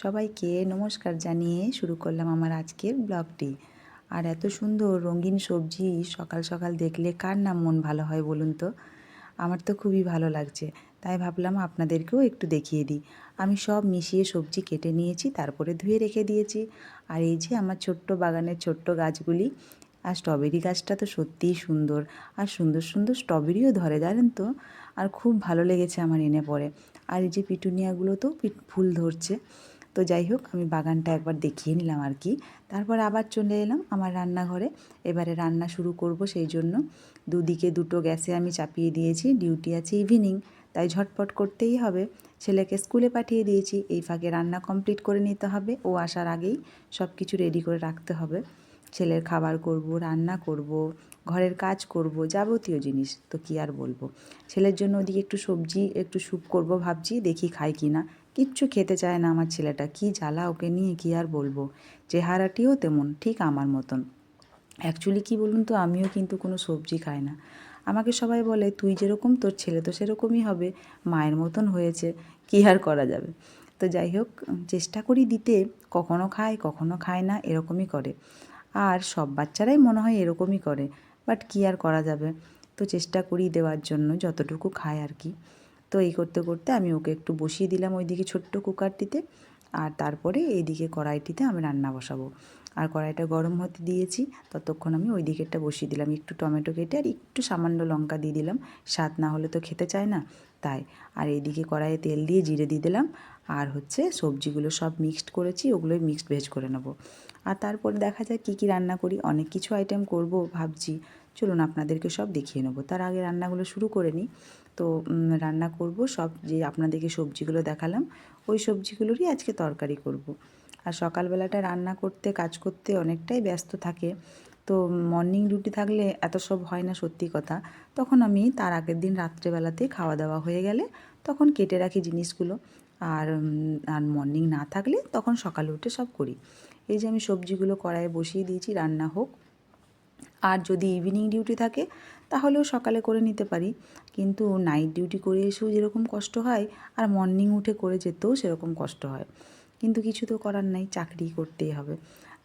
সবাইকে নমস্কার জানিয়ে শুরু করলাম আমার আজকের ব্লগটি। আর এত সুন্দর রঙিন সবজি সকাল সকাল দেখলে কার না মন ভালো হয় বলুন তো। আমার তো খুবই ভালো লাগছে, তাই ভাবলাম আপনাদেরকেও একটু দেখিয়ে দিই। আমি সব মিশিয়ে সবজি কেটে নিয়েছি, তারপরে ধুয়ে রেখে দিয়েছি। আর এই যে আমার ছোট্ট বাগানের ছোট্ট গাছগুলি। আর স্ট্রবেরি গাছটা তো সত্যিই সুন্দর, আর সুন্দর সুন্দর স্ট্রবেরিও ধরে জানেন তো। আর খুব ভালো লেগেছে আমার এনে পড়ে। আর এই যে পিটুনিয়াগুলোতেও ফুল ধরছে। তো যাই হোক, আমি বাগানটা একবার দেখিয়ে নিলাম আর কি। তারপর আবার চলে এলাম আমার রান্নাঘরে। এবারে রান্না শুরু করব, সেই জন্য দুদিকে দুটো গ্যাসে আমি চাপিয়ে দিয়েছি। ডিউটি আছে ইভিনিং, তাই ঝটপট করতেই হবে। ছেলেকে স্কুলে পাঠিয়ে দিয়েছি, এই ফাঁকে রান্না কমপ্লিট করে নিতে হবে। ও আসার আগেই সব কিছু রেডি করে রাখতে হবে। ছেলের খাবার করব, রান্না করব, ঘরের কাজ করব, যাবতীয় জিনিস তো কী আর বলবো। ছেলের জন্য ওদিকে একটু সবজি একটু স্যুপ করব ভাবছি, দেখি খায় কি না। কিচ্ছু খেতে চায় না আমার ছেলেটা, কি জ্বালা ওকে নিয়ে, কী আর বলবো। চেহারাটিও তেমন, ঠিক আমার মতন। অ্যাকচুয়ালি কী বলুন তো, আমিও কিন্তু কোনো সবজি খাই না। আমাকে সবাই বলে তুই যেরকম তোর ছেলে তো সেরকমই হবে, মায়ের মতন হয়েছে, কী আর করা যাবে। তো যাই হোক, চেষ্টা করি দিতে, কখনো খায় কখনো খায় না, এরকমই করে। আর সব বাচ্চারাই মনে হয় এরকমই করে, বাট কী আর করা যাবে। তো চেষ্টা করি দেওয়ার জন্য যতটুকু খায় আর কি। তো এই করতে করতে আমি ওকে একটু বসিয়ে দিলাম ওইদিকে ছোট্ট কুকারটিতে। আর তারপরে এইদিকে কড়াইটিতে আমি রান্না বসাবো। আর কড়াইটা গরম হতে দিয়েছি, ততক্ষণ আমি ওই দিকেরটা বসিয়ে দিলাম। একটু টমেটো কেটে আর একটু সামান্য লঙ্কা দিয়ে দিলাম, স্বাদ না হলে তো খেতে চায় না, তাই। আর এইদিকে কড়াইয়ে তেল দিয়ে জিরে দিয়ে দিলাম। আর হচ্ছে সবজিগুলো সব মিক্সড করেছি, ওগুলোই মিক্সড ভেজ করে নেবো। আর তারপরে দেখা যাক কী কী রান্না করি। অনেক কিছু আইটেম করব ভাবছি, চলুন আপনাদেরকে সব দেখিয়ে নেবো। তার আগে রান্নাগুলো শুরু করে নিই। তো রান্না করব সব, যে আপনাদেরকে সবজিগুলো দেখালাম ওই সবজিগুলোরই আজকে তরকারি করব। আর সকালবেলাটা রান্না করতে কাজ করতে অনেকটাই ব্যস্ত থাকে। তো মর্নিং ডিউটি থাকলে এত সব হয় না, সত্যি কথা। তখন আমি তার আগের দিন রাত্রেবেলাতেই খাওয়া দাওয়া হয়ে গেলে তখন কেটে রাখি জিনিসগুলো। আর আর মর্নিং না থাকলে তখন সকালে উঠে সব করি। এই যে আমি সবজিগুলো কড়াইয়ে বসিয়ে দিয়েছি, রান্না হোক। আর যদি ইভিনিং ডিউটি থাকে তাহলেও সকালে করে নিতে পারি, কিন্তু নাইট ডিউটি করে এসেও যেরকম কষ্ট হয়, আর মর্নিং উঠে করে যেতেও সেরকম কষ্ট হয়। কিন্তু কিছু তো করার নাই, চাকরি করতেই হবে।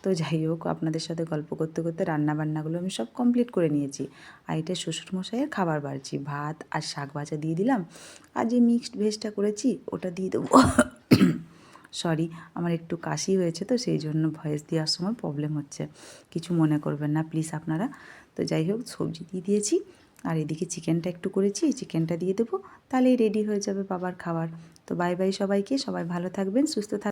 তো যাই হোক, আপনাদের সাথে গল্প করতে করতে রান্নাবান্নাগুলো আমি সব কমপ্লিট করে নিয়েছি। আর এটা শ্বশুরমশাইয়ের খাবার বাড়ছি, ভাত আর শাক ভাজা দিয়ে দিলাম। আর যে মিক্সড ভেজটা করেছি ওটা দিয়ে দেবো। সরি, আমার একটু কাশি হয়েছে, তো সেই জন্য ভয়েস দেওয়ার সময় প্রবলেম হচ্ছে, কিছু মনে করবেন না প্লিজ আপনারা। তো যাই হোক, সবজি দিয়ে দিয়েছি। আর এদিকে চিকেনটা একটু করেছি, চিকেনটা দিয়ে দেবো, তাহলেই রেডি হয়ে যাবে বাবার খাবার। তো বাই বাই সবাইকে, সবাই ভালো থাকবেন, সুস্থ থাকবেন।